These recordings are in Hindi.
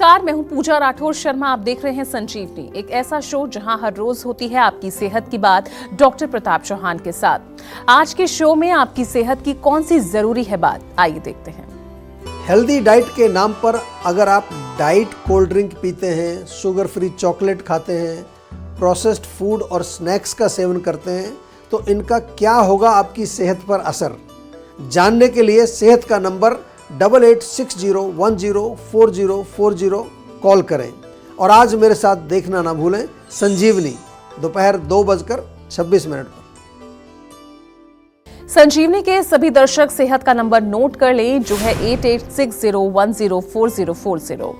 नमस्कार, मैं हूं पूजा राठौर शर्मा। आप देख रहे हैं संजीवनी, एक ऐसा शो जहां हर रोज होती है आपकी सेहत की बात डॉक्टर प्रताप चौहान के साथ। आज के शो में आपकी सेहत की कौन सी जरूरी है बात, आइए देखते हैं। हेल्दी डाइट के नाम पर अगर आप डाइट कोल्ड ड्रिंक पीते हैं, शुगर फ्री चॉकलेट खाते हैं, प्रोसेस्ड फूड और स्नैक्स का सेवन करते हैं, तो इनका क्या होगा आपकी सेहत पर असर, जानने के लिए सेहत का नंबर 8860104040 कॉल करें। और आज मेरे साथ देखना ना भूलें संजीवनी, दोपहर 2:26 पर। संजीवनी के सभी दर्शक सेहत का नंबर नोट कर लें, जो है 8860104040।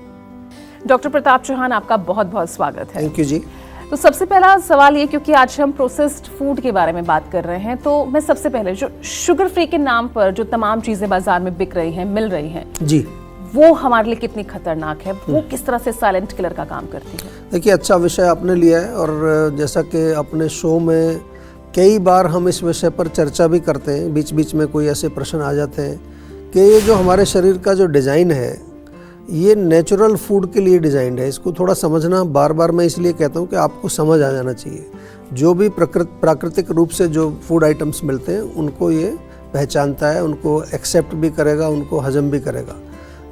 डॉक्टर प्रताप चौहान, आपका बहुत बहुत स्वागत है। थैंक यू जी। तो सबसे पहला सवाल ये, क्योंकि आज हम प्रोसेस्ड फूड के बारे में बात कर रहे हैं, तो मैं सबसे पहले जो शुगर फ्री के नाम पर जो तमाम चीजें बाजार में बिक रही हैं, मिल रही हैं जी, वो हमारे लिए कितनी खतरनाक है, वो किस तरह से साइलेंट किलर का काम करती है? देखिए, अच्छा विषय आपने लिया है और जैसा कि अपने शो में कई बार हम इस विषय पर चर्चा भी करते हैं, बीच बीच में कोई ऐसे प्रश्न आ जाते हैं कि ये जो हमारे शरीर का जो डिज़ाइन है, ये नेचुरल फूड के लिए डिज़ाइंड है। इसको थोड़ा समझना बार बार मैं इसलिए कहता हूँ कि आपको समझ आ जाना चाहिए। जो भी प्राकृतिक रूप से जो फूड आइटम्स मिलते हैं उनको ये पहचानता है, उनको एक्सेप्ट भी करेगा, उनको हजम भी करेगा।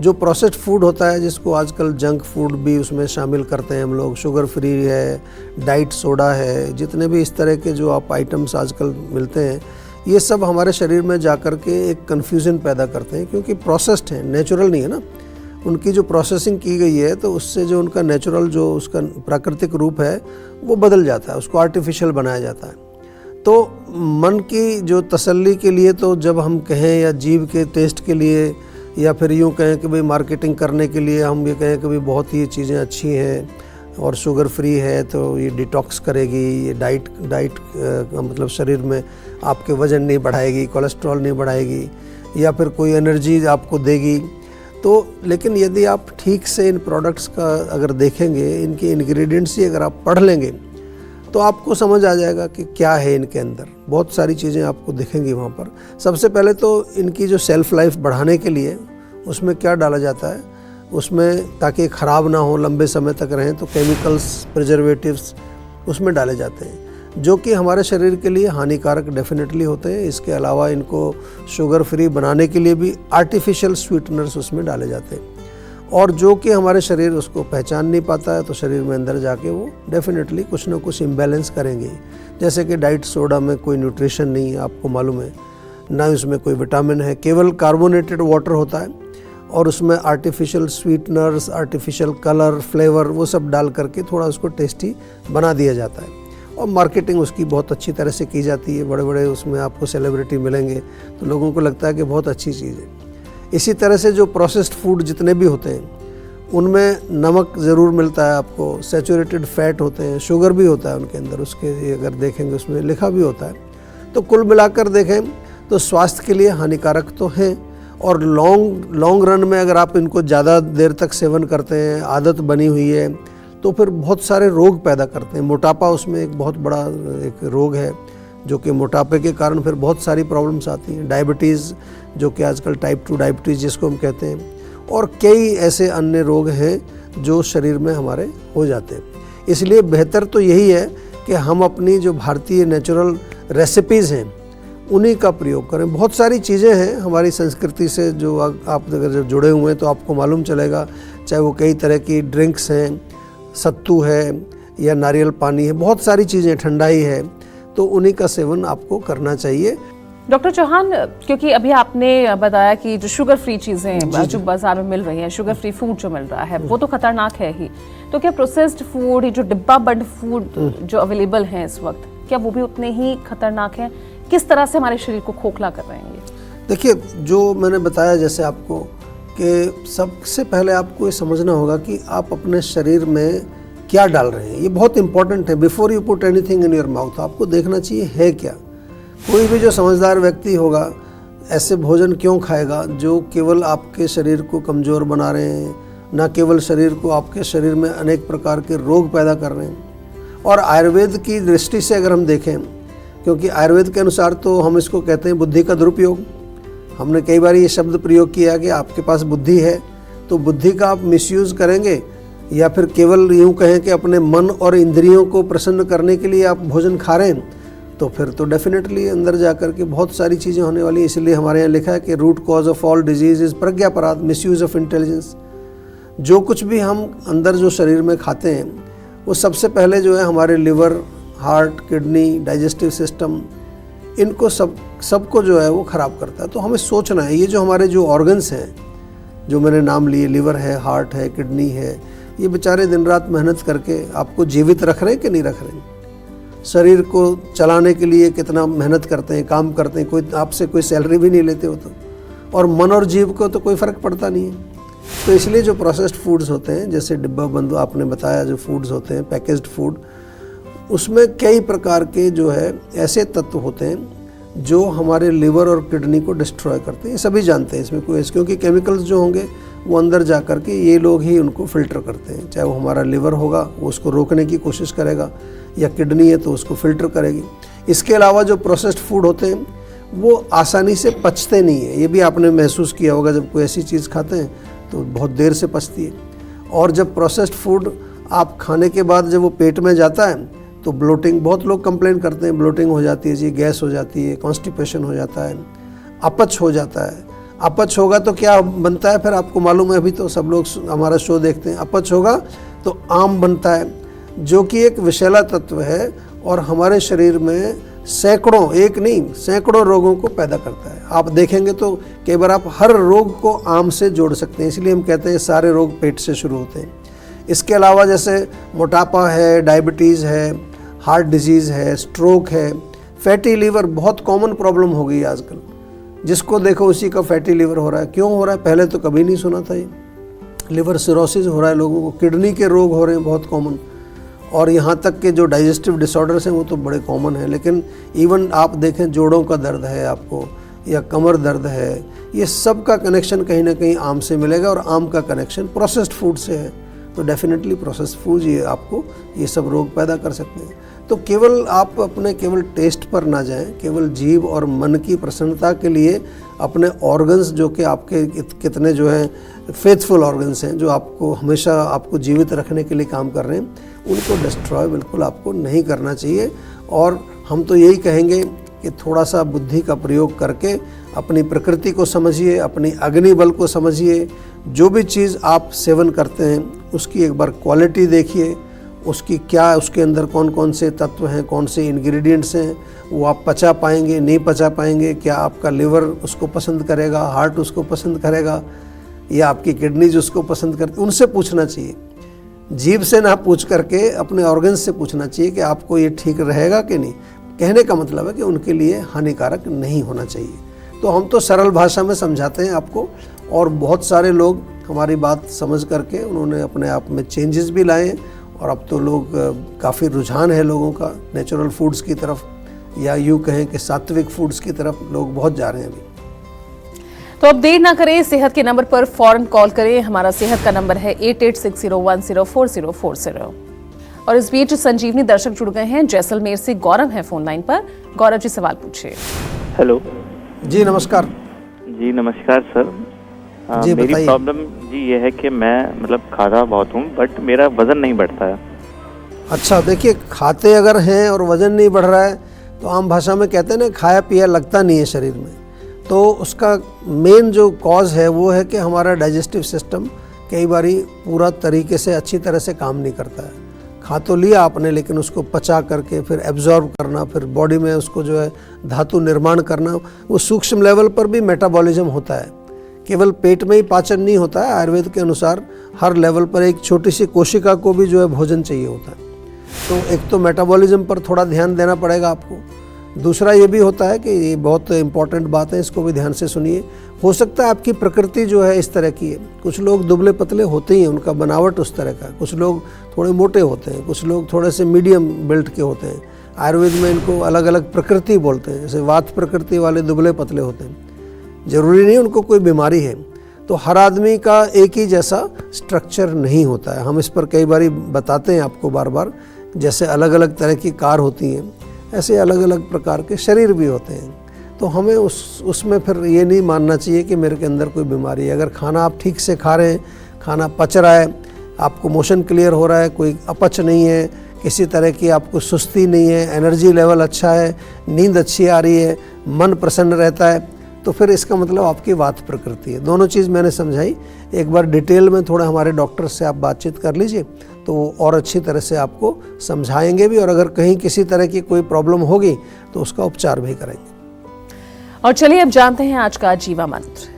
जो प्रोसेस्ड फूड होता है, जिसको आजकल जंक फूड भी उसमें शामिल करते हैं हम लोग, शुगर फ्री है, डाइट सोडा है, जितने भी इस तरह के जो आप आइटम्स आजकल मिलते हैं, ये सब हमारे शरीर में जाकर के एक कन्फ्यूज़न पैदा करते हैं, क्योंकि प्रोसेस्ड है, नेचुरल नहीं है ना। उनकी जो प्रोसेसिंग की गई है, तो उससे जो उनका नेचुरल जो उसका प्राकृतिक रूप है वो बदल जाता है, उसको आर्टिफिशियल बनाया जाता है। तो मन की जो तसल्ली के लिए, तो जब हम कहें या जीभ के टेस्ट के लिए, या फिर यूँ कहें कि भाई मार्केटिंग करने के लिए हम ये कहें कि भाई बहुत ही चीज़ें अच्छी हैं और शुगर फ्री है तो ये डिटॉक्स करेगी, ये डाइट मतलब शरीर में आपके वज़न नहीं बढ़ाएगी, कोलेस्ट्रॉल नहीं बढ़ाएगी, या फिर कोई एनर्जी आपको देगी। तो लेकिन यदि आप ठीक से इन प्रोडक्ट्स का अगर देखेंगे, इनके इंग्रेडिएंट्स ही अगर आप पढ़ लेंगे, तो आपको समझ आ जाएगा कि क्या है इनके अंदर। बहुत सारी चीज़ें आपको दिखेंगी वहाँ पर। सबसे पहले तो इनकी जो सेल्फ़ लाइफ बढ़ाने के लिए उसमें क्या डाला जाता है, उसमें ताकि ख़राब ना हो, लंबे समय तक रहें, तो केमिकल्स, प्रिजर्वेटिव्स उसमें डाले जाते हैं, जो कि हमारे शरीर के लिए हानिकारक डेफिनेटली होते हैं। इसके अलावा इनको शुगर फ्री बनाने के लिए भी आर्टिफिशियल स्वीटनर्स उसमें डाले जाते हैं, और जो कि हमारे शरीर उसको पहचान नहीं पाता है, तो शरीर में अंदर जाके वो डेफिनेटली कुछ ना कुछ इम्बैलेंस करेंगे। जैसे कि डाइट सोडा में कोई न्यूट्रिशन नहीं है, आपको मालूम है, ना उसमें कोई विटामिन है, केवल कार्बोनेटेड वाटर होता है, और उसमें artificial sweeteners, artificial colour, flavour, वो सब डाल करके थोड़ा उसको टेस्टी बना दिया जाता है। और मार्केटिंग उसकी बहुत अच्छी तरह से की जाती है। बड़े बड़े उसमें आपको सेलिब्रिटी मिलेंगे, तो लोगों को लगता है कि बहुत अच्छी चीज़ है। इसी तरह से जो प्रोसेस्ड फूड जितने भी होते हैं, उनमें नमक ज़रूर मिलता है आपको, सैचुरेटेड फैट होते हैं, शुगर भी होता है उनके अंदर, उसके अगर देखेंगे उसमें लिखा भी होता है। तो कुल मिलाकर देखें तो स्वास्थ्य के लिए हानिकारक तो हैं, और लॉन्ग रन में अगर आप इनको ज़्यादा देर तक सेवन करते हैं, आदत बनी हुई है, तो फिर बहुत सारे रोग पैदा करते हैं। मोटापा उसमें एक बहुत बड़ा एक रोग है, जो कि मोटापे के कारण फिर बहुत सारी प्रॉब्लम्स आती हैं। डायबिटीज़, जो कि आजकल टाइप 2 डायबिटीज़ जिसको हम कहते हैं, और कई ऐसे अन्य रोग हैं जो शरीर में हमारे हो जाते हैं। इसलिए बेहतर तो यही है कि हम अपनी जो भारतीय नेचुरल रेसिपीज़ हैं उन्हीं का प्रयोग करें। बहुत सारी चीज़ें हैं हमारी संस्कृति से जो आप अगर जुड़े हुए हैं तो आपको मालूम चलेगा, चाहे वो कई तरह की ड्रिंक्स हैं, सत्तू है या नारियल पानी है, बहुत सारी चीज़ें, ठंडाई है, तो उन्हीं का सेवन आपको करना चाहिए। डॉक्टर चौहान, क्योंकि अभी आपने बताया कि जो शुगर फ्री चीज़ें जो बाजार में मिल रही हैं, शुगर फ्री फूड जो मिल रहा है, वो तो खतरनाक है ही, तो क्या प्रोसेस्ड फूड, जो डिब्बा बंद फूड जो अवेलेबल हैं इस वक्त, क्या वो भी उतने ही खतरनाक हैं? किस तरह से हमारे शरीर को खोखला कर रहे हैं ये? देखिए, जो मैंने बताया जैसे आपको, कि सबसे पहले आपको ये समझना होगा कि आप अपने शरीर में क्या डाल रहे हैं। ये बहुत इंपॉर्टेंट है। Before you put anything in your mouth, आपको देखना चाहिए है क्या। कोई भी जो समझदार व्यक्ति होगा ऐसे भोजन क्यों खाएगा जो केवल आपके शरीर को कमज़ोर बना रहे हैं, ना केवल शरीर को, आपके शरीर में अनेक प्रकार के रोग पैदा कर रहे हैं। और आयुर्वेद की दृष्टि से अगर हम देखें, क्योंकि आयुर्वेद के अनुसार तो हम इसको कहते हैं बुद्धि का दुरुपयोग। हमने कई बार ये शब्द प्रयोग किया कि आपके पास बुद्धि है, तो बुद्धि का आप मिसयूज़ करेंगे या फिर केवल यूँ कहें कि अपने मन और इंद्रियों को प्रसन्न करने के लिए आप भोजन खा रहे हैं, तो फिर तो डेफिनेटली अंदर जा कर के बहुत सारी चीज़ें होने वाली। इसलिए हमारे यहाँ लिखा है कि root cause of all disease is प्रज्ञापराध, मिसयूज़ ऑफ इंटेलिजेंस। जो कुछ भी हम अंदर जो शरीर में खाते हैं वो सबसे पहले जो है हमारे liver, heart, kidney, digestive system, इनको सबको जो है वो ख़राब करता है। तो हमें सोचना है, ये जो हमारे जो ऑर्गन्स हैं जो मैंने नाम लिए, लिवर है, हार्ट है, किडनी है, ये बेचारे दिन रात मेहनत करके आपको जीवित रख रहे हैं कि नहीं रख रहे हैं। शरीर को चलाने के लिए कितना मेहनत करते हैं, काम करते हैं, कोई आपसे कोई सैलरी भी नहीं लेते हो तो, और मन और जीव को तो कोई फ़र्क पड़ता नहीं है। तो इसलिए जो प्रोसेस्ड फूड्स होते हैं, जैसे डिब्बा बंद आपने बताया जो फूड्स होते हैं, पैकेज्ड फूड, उसमें कई प्रकार के जो है ऐसे तत्व होते हैं जो हमारे लिवर और किडनी को डिस्ट्रॉय करते हैं। ये सभी जानते हैं, इसमें कोई, क्योंकि केमिकल्स जो होंगे वो अंदर जा कर के ये लोग ही उनको फ़िल्टर करते हैं। चाहे वो हमारा लिवर होगा वो उसको रोकने की कोशिश करेगा, या किडनी है तो उसको फ़िल्टर करेगी। इसके अलावा जो प्रोसेस्ड फूड होते हैं वो आसानी से पचते नहीं है। ये भी आपने महसूस किया होगा, जब कोई ऐसी चीज़ खाते हैं तो बहुत देर से पचती है। और जब प्रोसेस्ड फूड आप खाने के बाद जब वो पेट में जाता है तो ब्लोटिंग, बहुत लोग कंप्लेन करते हैं ब्लोटिंग हो जाती है जी, गैस हो जाती है, कॉन्स्टिपेशन हो जाता है, अपच हो जाता है। अपच होगा तो क्या बनता है फिर आपको मालूम है, अभी तो सब लोग हमारा शो देखते हैं। अपच होगा तो आम बनता है, जो कि एक विषैला तत्व है और हमारे शरीर में सैकड़ों, एक नहीं सैकड़ों रोगों को पैदा करता है। आप देखेंगे तो कई बार आप हर रोग को आम से जोड़ सकते हैं, इसलिए हम कहते हैं सारे रोग पेट से शुरू होते हैं। इसके अलावा जैसे मोटापा है, डायबिटीज़ है, हार्ट डिजीज़ है, स्ट्रोक है, फैटी लीवर बहुत कॉमन प्रॉब्लम हो गई आजकल। जिसको देखो उसी का फैटी लीवर हो रहा है। क्यों हो रहा है? पहले तो कभी नहीं सुना था ये। लिवर सिरोसिस हो रहा है लोगों को, किडनी के रोग हो रहे हैं बहुत कॉमन, और यहाँ तक के जो डाइजेस्टिव डिसऑर्डर्स हैं वो तो बड़े कॉमन हैं। लेकिन इवन आप देखें जोड़ों का दर्द है आपको, या कमर दर्द है, ये सब का कनेक्शन कहीं ना कहीं आम से मिलेगा, और आम का कनेक्शन प्रोसेस्ड फूड से है। तो डेफिनेटली प्रोसेस्ड फूड ये आपको ये सब रोग पैदा कर सकते हैं। तो केवल आप अपने केवल टेस्ट पर ना जाएं, केवल जीव और मन की प्रसन्नता के लिए अपने ऑर्गन्स, जो कि आपके कितने जो हैं फेथफुल ऑर्गन्स हैं, जो आपको हमेशा आपको जीवित रखने के लिए काम कर रहे हैं, उनको डिस्ट्रॉय बिल्कुल आपको नहीं करना चाहिए। और हम तो यही कहेंगे कि थोड़ा सा बुद्धि का प्रयोग करके अपनी प्रकृति को समझिए, अपनी अग्नि बल को समझिए। जो भी चीज़ आप सेवन करते हैं उसकी एक बार क्वालिटी देखिए, उसकी क्या, उसके अंदर कौन कौन से तत्व हैं, कौन से इंग्रेडिएंट्स हैं, वो आप पचा पाएंगे नहीं पचा पाएंगे, क्या आपका लिवर उसको पसंद करेगा, हार्ट उसको पसंद करेगा, या आपकी किडनीज उसको पसंद करती, उनसे पूछना चाहिए। जीभ से ना पूछ करके अपने ऑर्गन्स से पूछना चाहिए कि आपको ये ठीक रहेगा कि नहीं। कहने का मतलब है कि उनके लिए हानिकारक नहीं होना चाहिए। तो हम तो सरल भाषा में समझाते हैं आपको, और बहुत सारे लोग हमारी बात समझ करके उन्होंने अपने आप में चेंजेस भी लाए हैं, और अब तो लोग काफ़ी रुझान है लोगों का नेचुरल फूड्स की तरफ, या यूँ कहें कि सात्विक फूड्स की तरफ लोग बहुत जा रहे हैं अभी। तो अब देर ना करें, सेहत के नंबर पर फौरन कॉल करें। हमारा सेहत का नंबर है 8860104040। और इस बीच संजीवनी दर्शक जुड़ गए हैं, जैसलमेर से गौरव है फोन लाइन पर। गौरव जी सवाल पूछिए। हेलो जी नमस्कार। जी नमस्कार सर। जी मेरी बताइए। प्रॉब्लम जी ये है कि मैं मतलब खाता बहुत हूँ बट मेरा वजन नहीं बढ़ता है। अच्छा देखिए, खाते अगर हैं और वज़न नहीं बढ़ रहा है तो आम भाषा में कहते हैं ना, खाया पिया लगता नहीं है शरीर में। तो उसका मेन जो कॉज है वो है कि हमारा डाइजेस्टिव सिस्टम कई बारी पूरा तरीके से अच्छी तरह से काम नहीं करता है। खा तो लिया आपने, लेकिन उसको पचा करके फिर एब्जॉर्ब करना, फिर बॉडी में उसको जो है धातु निर्माण करना, वो सूक्ष्म लेवल पर भी मेटाबॉलिज्म होता है। केवल पेट में ही पाचन नहीं होता है, आयुर्वेद के अनुसार हर लेवल पर एक छोटी सी कोशिका को भी जो है भोजन चाहिए होता है। तो एक तो मेटाबॉलिज्म पर थोड़ा ध्यान देना पड़ेगा आपको। दूसरा ये भी होता है कि ये बहुत इंपॉर्टेंट बात है, इसको भी ध्यान से सुनिए। हो सकता है आपकी प्रकृति जो है इस तरह की है। कुछ लोग दुबले पतले होते ही हैं, उनका बनावट उस तरह का है। कुछ लोग थोड़े मोटे होते हैं, कुछ लोग थोड़े से मीडियम बिल्ट के होते हैं। आयुर्वेद में इनको अलग अलग प्रकृति बोलते हैं। जैसे वात प्रकृति वाले दुबले पतले होते हैं, ज़रूरी नहीं उनको कोई बीमारी है। तो हर आदमी का एक ही जैसा स्ट्रक्चर नहीं होता है। हम इस पर कई बार बताते हैं आपको बार बार। जैसे अलग अलग तरह की कार होती हैं, ऐसे अलग अलग प्रकार के शरीर भी होते हैं। तो हमें उसमें फिर ये नहीं मानना चाहिए कि मेरे के अंदर कोई बीमारी है। अगर खाना आप ठीक से खा रहे हैं, खाना पच रहा है, आपको मोशन क्लियर हो रहा है, कोई अपच नहीं है, किसी तरह की आपको सुस्ती नहीं है, एनर्जी लेवल अच्छा है, नींद अच्छी आ रही है, मन प्रसन्न रहता है, तो फिर इसका मतलब आपकी वात प्रकृति है। दोनों चीज़ मैंने समझाई। एक बार डिटेल में थोड़ा हमारे डॉक्टर से आप बातचीत कर लीजिए तो वो और अच्छी तरह से आपको समझाएंगे भी, और अगर कहीं किसी तरह की कोई प्रॉब्लम होगी तो उसका उपचार भी करेंगे। और चलिए अब जानते हैं आज का जीवा मंत्र।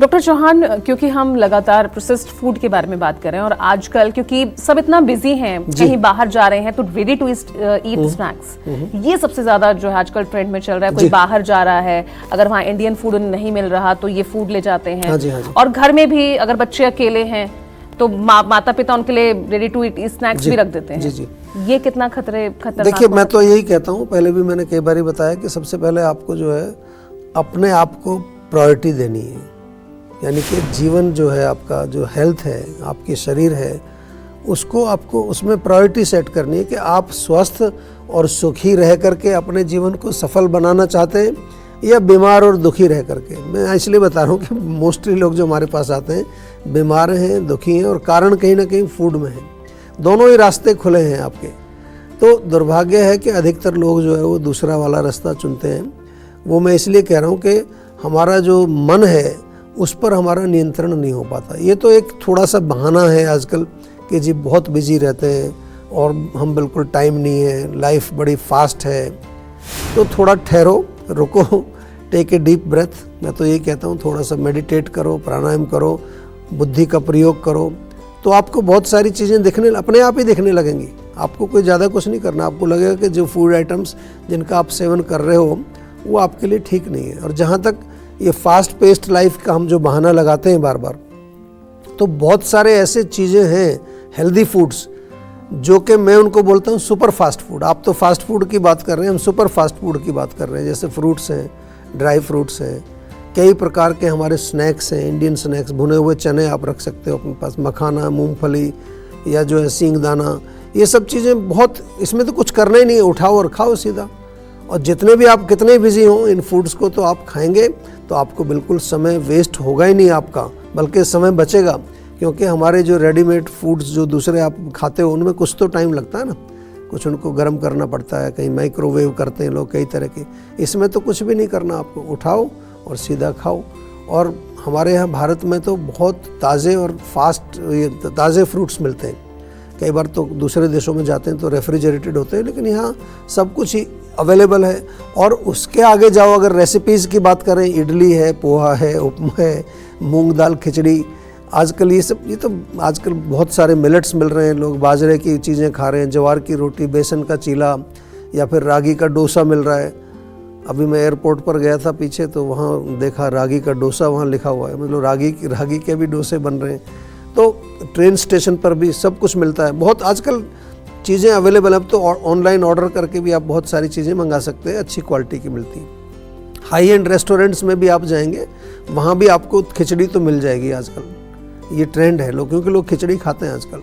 डॉक्टर चौहान, क्योंकि हम लगातार प्रोसेस्ड फूड के बारे में बात कर रहे हैं और आजकल क्योंकि सब इतना बिजी हैं, कहीं बाहर जा रहे हैं तो रेडी टू ईट स्नैक्स ये सबसे ज्यादा जो है आजकल ट्रेंड में चल रहा है। कोई बाहर जा रहा है, अगर वहाँ इंडियन फूड नहीं मिल रहा तो ये फूड ले जाते हैं। हाँ जी, हाँ जी। और घर में भी अगर बच्चे अकेले हैं तो माता पिता उनके लिए रेडी टू ईट स्नैक्स भी रख देते हैं। जी। ये कितना खतरनाक? देखिए, मैं तो यही कहता हूँ, पहले भी मैंने कई बार बताया कि सबसे पहले आपको जो है अपने आप को प्रायोरिटी देनी है। यानी कि जीवन जो है आपका, जो हेल्थ है, आपकी शरीर है, उसको आपको उसमें प्रायोरिटी सेट करनी है कि आप स्वस्थ और सुखी रह करके अपने जीवन को सफल बनाना चाहते हैं या बीमार और दुखी रह करके। मैं इसलिए बता रहा हूँ कि मोस्टली लोग जो हमारे पास आते हैं बीमार हैं, दुखी हैं, और कारण कहीं ना कहीं फूड में है। दोनों ही रास्ते खुले हैं आपके। तो दुर्भाग्य है कि अधिकतर लोग जो है वो दूसरा वाला रास्ता चुनते हैं। वो मैं इसलिए कह रहा हूँ कि हमारा जो मन है उस पर हमारा नियंत्रण नहीं हो पाता। ये तो एक थोड़ा सा बहाना है आजकल कि जी बहुत बिजी रहते हैं और हम बिल्कुल टाइम नहीं है, लाइफ बड़ी फास्ट है। तो थोड़ा ठहरो, रुको, टेक ए डीप ब्रेथ। मैं तो ये कहता हूँ थोड़ा सा मेडिटेट करो, प्राणायाम करो, बुद्धि का प्रयोग करो, तो आपको बहुत सारी चीज़ें अपने आप ही दिखने लगेंगी। आपको कोई ज़्यादा कुछ नहीं करना। आपको लगेगा कि जो फूड आइटम्स जिनका आप सेवन कर रहे हो वो आपके लिए ठीक नहीं है। और जहाँ तक ये फास्ट पेस्ड लाइफ का हम जो बहाना लगाते हैं बार बार, तो बहुत सारे ऐसे चीज़ें हैं हेल्दी फूड्स जो कि मैं उनको बोलता हूँ सुपर फास्ट फूड। आप तो फास्ट फूड की बात कर रहे हैं, हम सुपर फास्ट फूड की बात कर रहे हैं। जैसे फ्रूट्स हैं, ड्राई फ्रूट्स हैं, कई प्रकार के हमारे स्नैक्स हैं, इंडियन स्नैक्स, भुने हुए चने आप रख सकते हो अपने पास, मखाना, मूंगफली या जो है सींगदाना, ये सब चीज़ें बहुत, इसमें तो कुछ करना ही नहीं है, उठाओ और खाओ सीधा। और जितने भी आप कितने बिजी हों इन फूड्स को तो आप खाएंगे तो आपको बिल्कुल समय वेस्ट होगा ही नहीं आपका, बल्कि समय बचेगा। क्योंकि हमारे जो रेडीमेड फूड्स जो दूसरे आप खाते हो उनमें कुछ तो टाइम लगता है ना, कुछ उनको गर्म करना पड़ता है, कहीं माइक्रोवेव करते हैं लोग कई तरह के। इसमें तो कुछ भी नहीं करना, आपको उठाओ और सीधा खाओ। और हमारे यहाँ भारत में तो बहुत ताज़े और फास्ट ताज़े फ्रूट्स मिलते हैं। कई बार तो दूसरे देशों में जाते हैं तो रेफ्रिजरेटेड होते हैं, लेकिन यहाँ सब कुछ ही अवेलेबल है। और उसके आगे जाओ, अगर रेसिपीज़ की बात करें, इडली है, पोहा है, उपमा है, मूंग दाल खिचड़ी, आजकल ये तो आजकल बहुत सारे मिलेट्स मिल रहे हैं। लोग बाजरे की चीज़ें खा रहे हैं, ज्वार की रोटी, बेसन का चीला या फिर रागी का डोसा मिल रहा है। अभी मैं एयरपोर्ट पर गया था पीछे, तो वहाँ देखा रागी का डोसा वहाँ लिखा हुआ है, मतलब रागी के भी डोसे बन रहे हैं। तो ट्रेन स्टेशन पर भी सब कुछ मिलता है। बहुत आजकल चीज़ें अवेलेबल है। अब तो ऑनलाइन ऑर्डर करके भी आप बहुत सारी चीज़ें मंगा सकते हैं, अच्छी क्वालिटी की मिलती है। हाई एंड रेस्टोरेंट्स में भी आप जाएंगे, वहाँ भी आपको खिचड़ी तो मिल जाएगी आजकल। ये ट्रेंड है क्योंकि लोग खिचड़ी खाते हैं आजकल।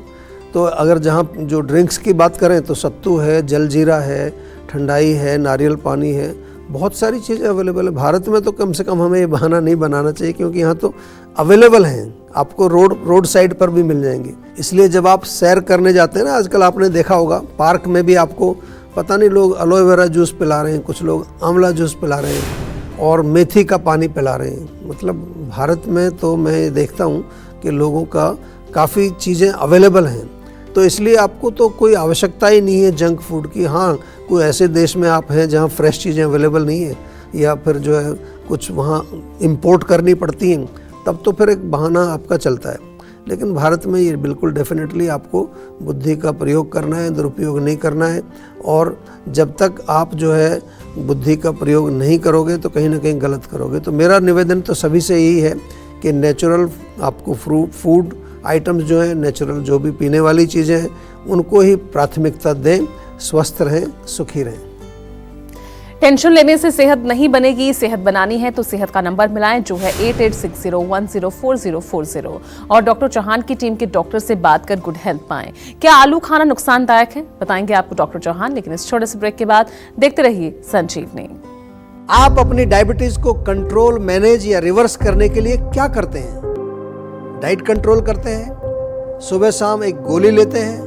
तो अगर जहाँ जो ड्रिंक्स की बात करें तो सत्तू है, जलजीरा है, ठंडाई है, नारियल पानी है, बहुत सारी चीज़ें अवेलेबल है। भारत में तो कम से कम हमें ये बहाना नहीं बनाना चाहिए, क्योंकि यहाँ तो अवेलेबल हैं, आपको रोड साइड पर भी मिल जाएंगे। इसलिए जब आप सैर करने जाते हैं ना, आजकल आपने देखा होगा पार्क में भी आपको पता नहीं, लोग एलोवेरा जूस पिला रहे हैं, कुछ लोग आंवला जूस पिला रहे हैं और मेथी का पानी पिला रहे हैं। मतलब भारत में तो मैं देखता हूँ कि लोगों का काफ़ी चीज़ें अवेलेबल हैं। तो इसलिए आपको तो कोई आवश्यकता ही नहीं है जंक फूड की। हाँ, कोई ऐसे देश में आप हैं जहाँ फ्रेश चीज़ें अवेलेबल नहीं है, या फिर जो है कुछ वहाँ इंपोर्ट करनी पड़ती हैं, तब तो फिर एक बहाना आपका चलता है। लेकिन भारत में ये बिल्कुल डेफिनेटली आपको बुद्धि का प्रयोग करना है, दुरुपयोग नहीं करना है। और जब तक आप जो है बुद्धि का प्रयोग नहीं करोगे तो कहीं ना कहीं गलत करोगे। तो मेरा निवेदन तो सभी से यही है कि नेचुरल आपको फूड आइटम्स जो हैं, नेचुरल जो भी पीने वाली चीज़ें हैं, उनको ही प्राथमिकता दें, स्वस्थ रहें, सुखी रहें। टेंशन लेने से सेहत नहीं बनेगी, सेहत बनानी है तो सेहत का नंबर मिलाएं जो है 8860104040 और डॉक्टर चौहान की टीम के डॉक्टर से बात कर गुड हेल्थ पाएं। क्या आलू खाना नुकसानदायक है, बताएंगे आपको डॉक्टर चौहान, लेकिन इस छोटे से ब्रेक के बाद देखते रहिए संजीवनी। आप अपनी डायबिटीज को कंट्रोल, मैनेज या रिवर्स करने के लिए क्या करते हैं? डाइट कंट्रोल करते हैं, सुबह शाम एक गोली लेते हैं,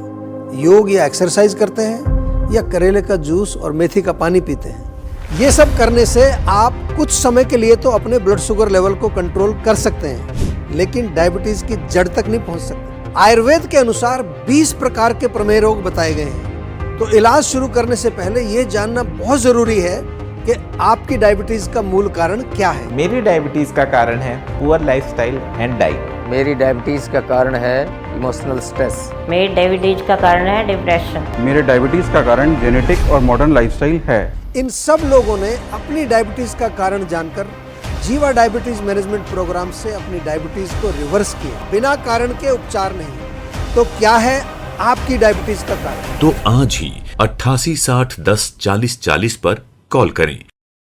योग या एक्सरसाइज करते हैं, या करेले का जूस और मेथी का पानी पीते हैं? ये सब करने से आप कुछ समय के लिए तो अपने ब्लड शुगर लेवल को कंट्रोल कर सकते हैं, लेकिन डायबिटीज की जड़ तक नहीं पहुंच सकते। आयुर्वेद के अनुसार 20 प्रकार के प्रमेय रोग बताए गए हैं। तो इलाज शुरू करने से पहले ये जानना बहुत जरूरी है कि आपकी डायबिटीज का मूल कारण क्या है। मेरी डायबिटीज का कारण है पुअर लाइफस्टाइल एंड डाइट। मेरी डायबिटीज का कारण है इमोशनल स्ट्रेस। मेरी डायबिटीज का कारण है डिप्रेशन। मेरे डायबिटीज का कारण जेनेटिक और मॉडर्न लाइफस्टाइल है। इन सब लोगों ने अपनी डायबिटीज का कारण जानकर जीवा डायबिटीज मैनेजमेंट प्रोग्राम से अपनी डायबिटीज को रिवर्स किया, बिना कारण के उपचार नहीं। तो क्या है आपकी डायबिटीज का कारण? तो आज ही 88 60 10 40 40 पर कॉल करें।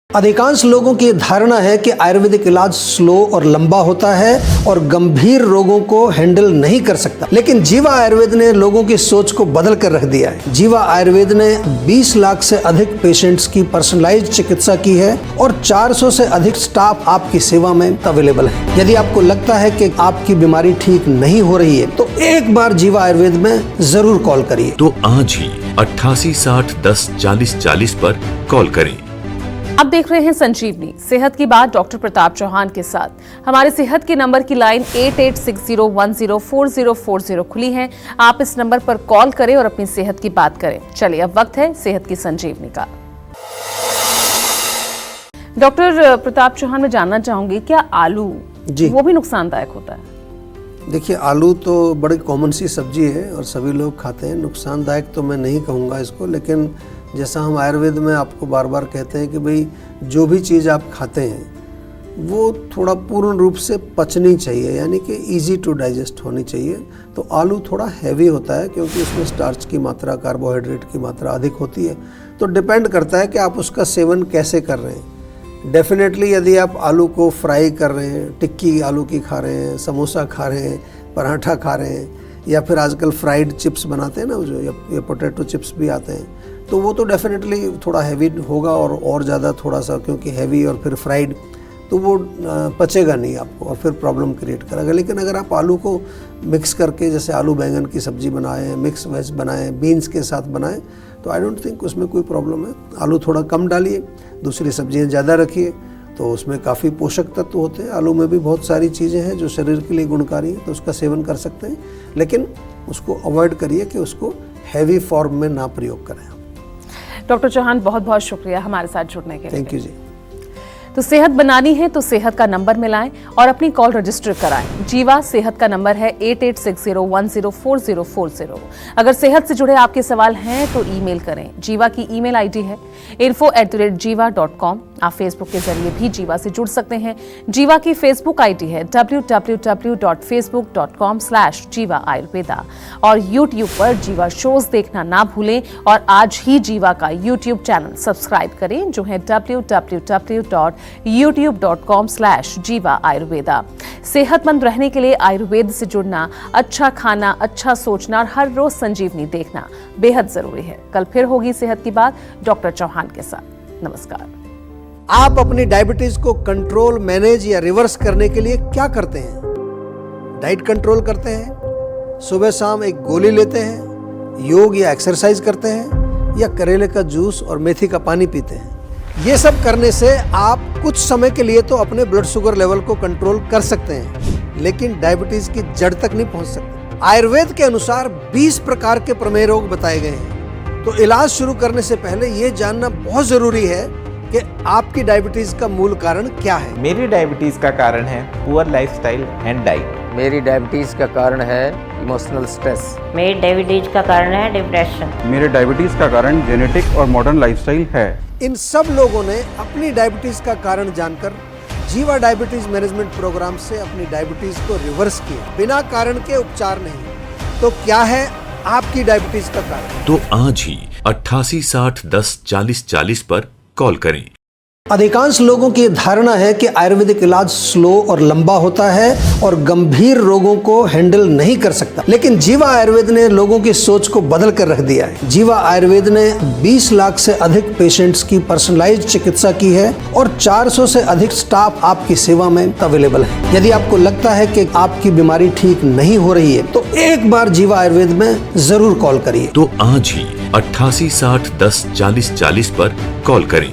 अधिकांश लोगों की धारणा है कि आयुर्वेदिक इलाज स्लो और लंबा होता है और गंभीर रोगों को हैंडल नहीं कर सकता, लेकिन जीवा आयुर्वेद ने लोगों की सोच को बदल कर रख दिया है। जीवा आयुर्वेद ने 20 लाख से अधिक पेशेंट्स की पर्सनलाइज्ड चिकित्सा की है और 400 से अधिक स्टाफ आपकी सेवा में अवेलेबल है। यदि आपको लगता है कि आपकी बीमारी ठीक नहीं हो रही है तो एक बार जीवा आयुर्वेद में जरूर कॉल करिए। तो आज ही 88 60 10 40 40 पर कॉल करें। अब देख रहे हैं संजीवनी, सेहत की बात डॉक्टर प्रताप चौहान के साथ। हमारे सेहत के नंबर की लाइन 8860104040 खुली है। आप इस नंबर पर कॉल करें और अपनी सेहत की बात करें। चलिए अब वक्त है सेहत की संजीवनी का। डॉक्टर प्रताप चौहान, मैं जानना चाहूंगी क्या आलू जी वो भी नुकसानदायक होता है? देखिए, आलू तो बड़ी कॉमन सी सब्जी है और सभी लोग खाते हैं। नुकसानदायक तो मैं नहीं कहूँगा इसको, लेकिन जैसा हम आयुर्वेद में आपको बार बार कहते हैं कि भाई जो भी चीज़ आप खाते हैं वो थोड़ा पूर्ण रूप से पचनी चाहिए, यानी कि इजी टू डाइजेस्ट होनी चाहिए। तो आलू थोड़ा हैवी होता है क्योंकि उसमें स्टार्च की मात्रा, कार्बोहाइड्रेट की मात्रा अधिक होती है। तो डिपेंड करता है कि आप उसका सेवन कैसे कर रहे हैं। डेफिनेटली यदि आप आलू को फ्राई कर रहे हैं, टिक्की आलू की खा रहे हैं, समोसा खा रहे हैं, पराठा खा रहे हैं, या फिर आजकल फ्राइड चिप्स बनाते हैं ना जो, या पोटैटो चिप्स भी आते हैं, तो वो तो डेफिनेटली थोड़ा हैवी होगा और ज़्यादा थोड़ा सा, क्योंकि हैवी और फिर फ्राइड तो वो पचेगा नहीं आपको और फिर प्रॉब्लम क्रिएट करेगा। लेकिन अगर आप आलू को मिक्स करके, जैसे आलू बैंगन की सब्जी बनाएं, मिक्स वेज बनाएं, बीन्स के साथ बनाएं, तो आई डोंट थिंक उसमें कोई प्रॉब्लम है। आलू थोड़ा कम डालिए, दूसरी सब्जियां ज़्यादा रखिए, तो उसमें काफ़ी पोषक तत्व होते हैं। आलू में भी बहुत सारी चीज़ें हैं जो शरीर के लिए गुणकारी हैं, तो उसका सेवन कर सकते हैं, लेकिन उसको अवॉइड करिए कि उसको हैवी फॉर्म में ना प्रयोग करें। डॉक्टर चौहान, बहुत बहुत शुक्रिया हमारे साथ जुड़ने के लिए। थैंक यू जी। तो सेहत बनानी है तो सेहत का नंबर मिलाएं और अपनी कॉल रजिस्टर कराएं। जीवा सेहत का नंबर है 8860104040। अगर सेहत से जुड़े आपके सवाल हैं तो ईमेल करें। जीवा की ईमेल आईडी है info@jiva.com। आप फेसबुक के जरिए भी जीवा से जुड़ सकते हैं। जीवा की फेसबुक आईडी है www.facebook.com/जीवा आयुर्वेदा और यूट्यूब पर जीवा शोज देखना ना भूलें और आज ही जीवा का यूट्यूब चैनल सब्सक्राइब करें जो है www.youtube.com/जीवा आयुर्वेदा। सेहतमंद रहने के लिए आयुर्वेद से जुड़ना, अच्छा खाना, अच्छा सोचना और हर रोज संजीवनी देखना बेहद जरूरी है। कल फिर होगी सेहत की बात डॉक्टर चौहान के साथ। नमस्कार। आप अपनी डायबिटीज को कंट्रोल, मैनेज या रिवर्स करने के लिए क्या करते हैं? डाइट कंट्रोल करते हैं, सुबह शाम एक गोली लेते हैं, योग या एक्सरसाइज करते हैं, या करेले का जूस और मेथी का पानी पीते हैं? ये सब करने से आप कुछ समय के लिए तो अपने ब्लड शुगर लेवल को कंट्रोल कर सकते हैं, लेकिन डायबिटीज की जड़ तक नहीं पहुंच सकते। आयुर्वेद के अनुसार 20 प्रकार के प्रमेय रोग बताए गए हैं। तो इलाज शुरू करने से पहले ये जानना बहुत जरूरी है कि आपकी डायबिटीज का मूल कारण क्या है। मेरी डायबिटीज का कारण है पुअर लाइफस्टाइल एंड डाइट। मेरी डायबिटीज का कारण है इमोशनल स्ट्रेस। मेरी डायबिटीज का कारण है डिप्रेशन। मेरे डायबिटीज का कारण जेनेटिक और मॉडर्न लाइफस्टाइल है। इन सब लोगों ने अपनी डायबिटीज का कारण जानकर जीवा डायबिटीज मैनेजमेंट प्रोग्राम से अपनी डायबिटीज को रिवर्स किया, बिना कारण के उपचार नहीं। तो क्या है आपकी डायबिटीज का कारण? तो आज ही 88 60 10 40 40 पर कॉल करें। अधिकांश लोगों की धारणा है कि आयुर्वेदिक इलाज स्लो और लंबा होता है और गंभीर रोगों को हैंडल नहीं कर सकता, लेकिन जीवा आयुर्वेद ने लोगों की सोच को बदल कर रख दिया है। जीवा आयुर्वेद ने 20 लाख से अधिक पेशेंट्स की पर्सनलाइज्ड चिकित्सा की है और 400 से अधिक स्टाफ आपकी सेवा में अवेलेबल है। यदि आपको लगता है कि आपकी बीमारी ठीक नहीं हो रही है तो एक बार जीवा आयुर्वेद में जरूर कॉल करिए। तो आज ही 88 60 10 40 40 पर कॉल करें।